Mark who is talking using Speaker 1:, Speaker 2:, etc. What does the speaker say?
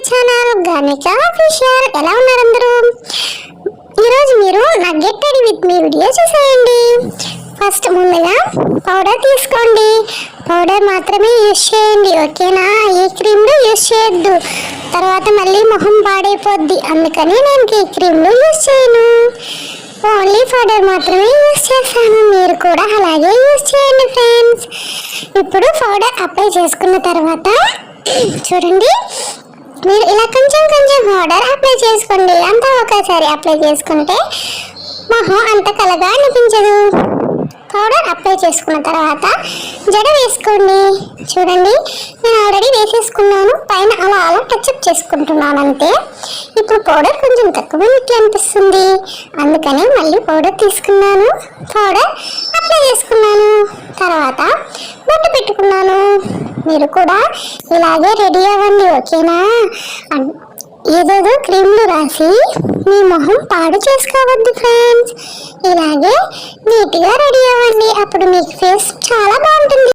Speaker 1: Channel గణిక official. ఎలా ఉన్నారు అందరూ? ఈరోజు మీరు నా get ready with me video చూసేయండి. ఫస్ట్ ముందుగా పౌడర్ తీసుకోండి. పౌడర్ మాత్రమే యూజ్ చేయండి, ఓకేనా? ఏ క్రీమ్లు యూజ్ చేయొద్దు, తర్వాత మళ్ళీ మొహం పాడైపోద్ది. అందుకని నేను ఈ క్రీమ్లు యూజ్ చేయను, ఓన్లీ పౌడర్ మాత్రమే యూజ్ చేస్తాను. మీరు కూడా అలాగే యూజ్ చేయండి ఫ్రెండ్స్. ఇప్పుడు పౌడర్ అప్లై చేసుకున్న తర్వాత చూడండి, మీరు ఇలా కొంచెం కొంచెం పౌడర్ అప్లై చేసుకోండి. అంతా ఒకేసారి అప్లై చేసుకుంటే మొహం అంత కలగా అనిపించదు. పౌడర్ అప్లై చేసుకున్న తర్వాత జడ వేసుకోండి. చూడండి, నేను ఆల్రెడీ వేసేసుకున్నాను, పైన అలా అలా టచ్అప్ చేసుకుంటున్నాను అంతే. ఇప్పుడు పౌడర్ కొంచెం తక్కువ అనిపిస్తుంది, అందుకని మళ్ళీ పౌడర్ తీసుకున్నాను, పౌడర్ అప్లై చేసుకున్నాను, తర్వాత బొట్టు పెట్టుకున్నాను. మీరు కూడా ఇలాగే రెడీ అవ్వండి, ఓకేనా? ఏదేదో క్రీమ్లు రాసి మీ మొహం పాడు చేసుకోవద్దు ఫ్రెండ్స్. ఇలాగే నీట్గా రెడీ అవ్వండి, అప్పుడు మీకు ఫేస్ చాలా బాగుంటుంది.